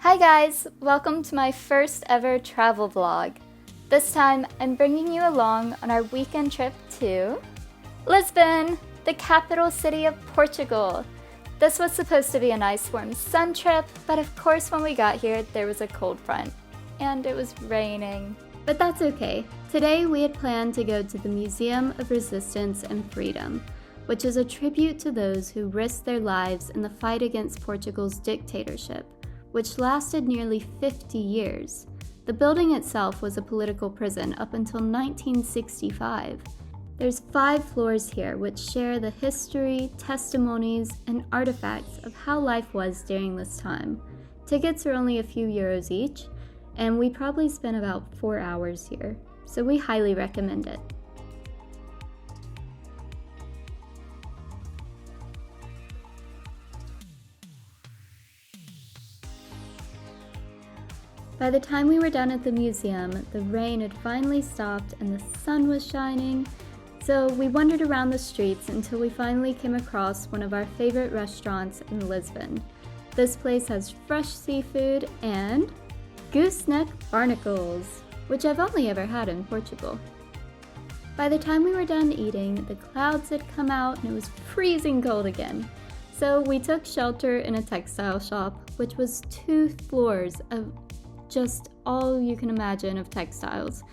Hi guys, welcome to my first ever travel vlog. This time I'm bringing you along on our weekend trip to Lisbon, the capital city of Portugal. This was supposed to be a nice warm sun trip, but of course when we got here there was a cold front and it was raining. But that's okay. Today we had planned to go to the Museum of Resistance and Freedom, which is a tribute to those who risked their lives in the fight against Portugal's dictatorship, which lasted nearly 50 years. The building itself was a political prison up until 1965. There's 5 floors here which share the history, testimonies, and artifacts of how life was during this time. Tickets are only a few euros each, and we probably spent about 4 hours here, so we highly recommend it. By the time we were done at the museum, the rain had finally stopped and the sun was shining, so we wandered around the streets until we finally came across one of our favorite restaurants in Lisbon. This place has fresh seafood and gooseneck barnacles, which I've only ever had in Portugal. By the time we were done eating, the clouds had come out and it was freezing cold again. So we took shelter in a textile shop, which was 2 floors of just all you can imagine of textiles.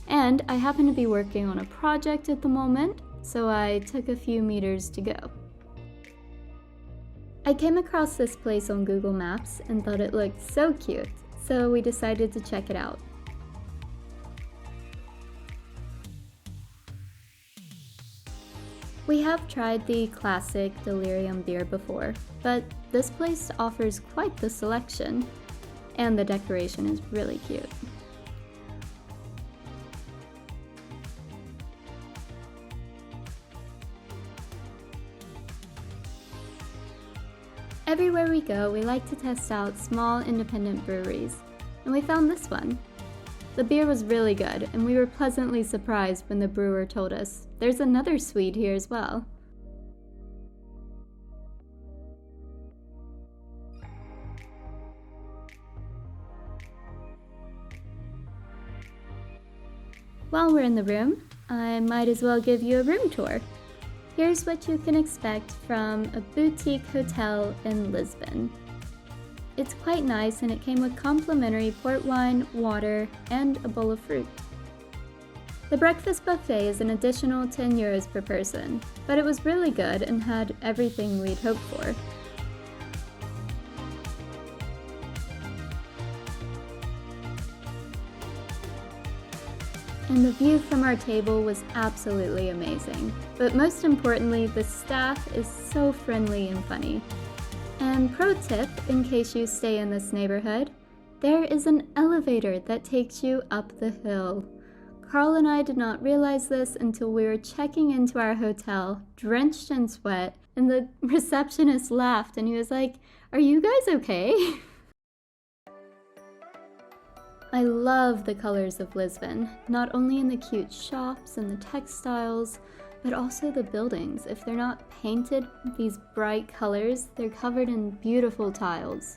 And I happen to be working on a project at the moment, so I took a few meters to go. I came across this place on Google Maps and thought it looked so cute, so we decided to check it out. We have tried the classic Delirium beer before, but this place offers quite the selection. And the decoration is really cute. Everywhere we go, we like to test out small independent breweries, and we found this one. The beer was really good, and we were pleasantly surprised when the brewer told us there's another Swede here as well. While we're in the room, I might as well give you a room tour. Here's what you can expect from a boutique hotel in Lisbon. It's quite nice and it came with complimentary port wine, water, and a bowl of fruit. The breakfast buffet is an additional 10 euros per person, but it was really good and had everything we'd hoped for. And the view from our table was absolutely amazing. But most importantly, the staff is so friendly and funny. And pro tip, in case you stay in this neighborhood, there is an elevator that takes you up the hill. Carl and I did not realize this until we were checking into our hotel, drenched in sweat, and the receptionist laughed and he was like, "Are you guys okay?" I love the colors of Lisbon, not only in the cute shops and the textiles, but also the buildings. If they're not painted with these bright colors, they're covered in beautiful tiles.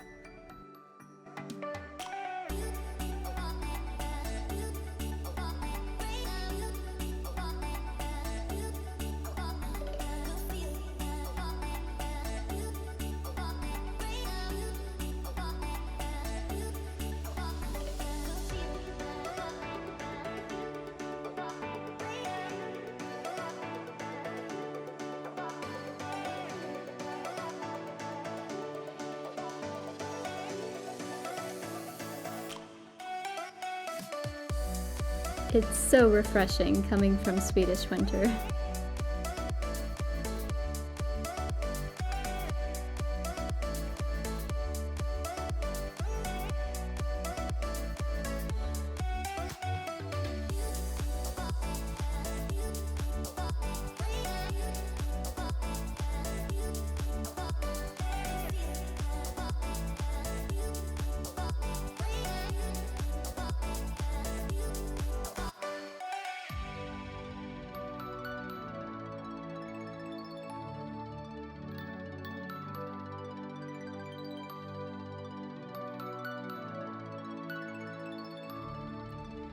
It's so refreshing coming from Swedish winter.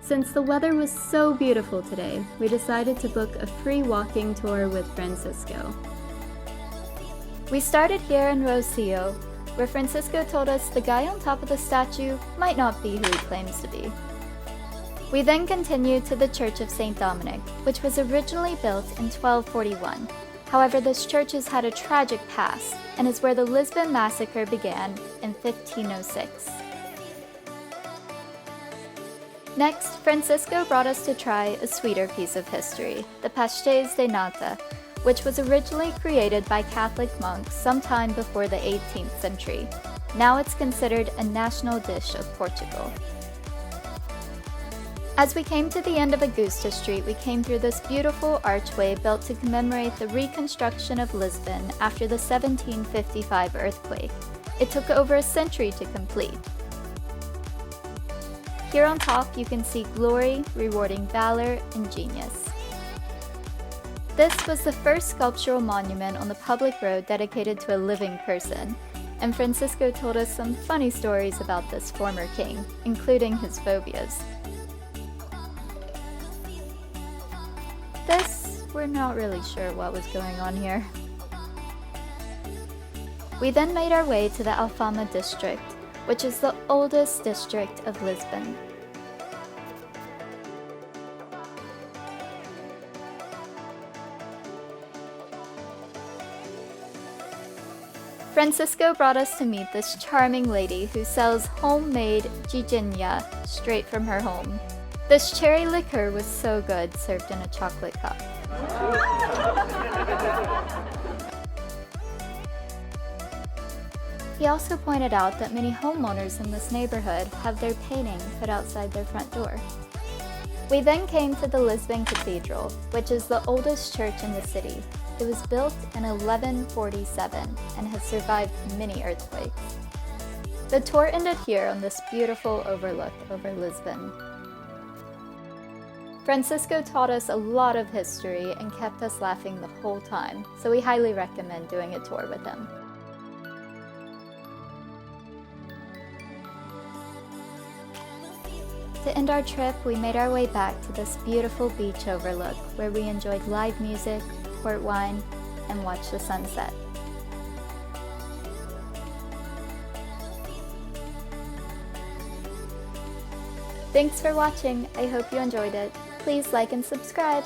Since the weather was so beautiful today, we decided to book a free walking tour with Francisco. We started here in Rocio, where Francisco told us the guy on top of the statue might not be who he claims to be. We then continued to the Church of St. Dominic, which was originally built in 1241. However, this church has had a tragic past and is where the Lisbon massacre began in 1506. Next, Francisco brought us to try a sweeter piece of history, the pastéis de nata, which was originally created by Catholic monks sometime before the 18th century. Now it's considered a national dish of Portugal. As we came to the end of Augusta Street, we came through this beautiful archway built to commemorate the reconstruction of Lisbon after the 1755 earthquake. It took over a century to complete. Here on top, you can see glory rewarding valor and genius. This was the first sculptural monument on the public road dedicated to a living person, and Francisco told us some funny stories about this former king, including his phobias. This, we're not really sure what was going on here. We then made our way to the Alfama district, which is the oldest district of Lisbon. Francisco brought us to meet this charming lady who sells homemade giginya straight from her home. This cherry liqueur was so good, served in a chocolate cup. He also pointed out that many homeowners in this neighborhood have their painting put outside their front door. We then came to the Lisbon Cathedral, which is the oldest church in the city. It was built in 1147 and has survived many earthquakes. The tour ended here on this beautiful overlook over Lisbon. Francisco taught us a lot of history and kept us laughing the whole time, so we highly recommend doing a tour with him. To end our trip, we made our way back to this beautiful beach overlook where we enjoyed live music, port wine, and watched the sunset. Thanks for watching. I hope you enjoyed it. Please like and subscribe.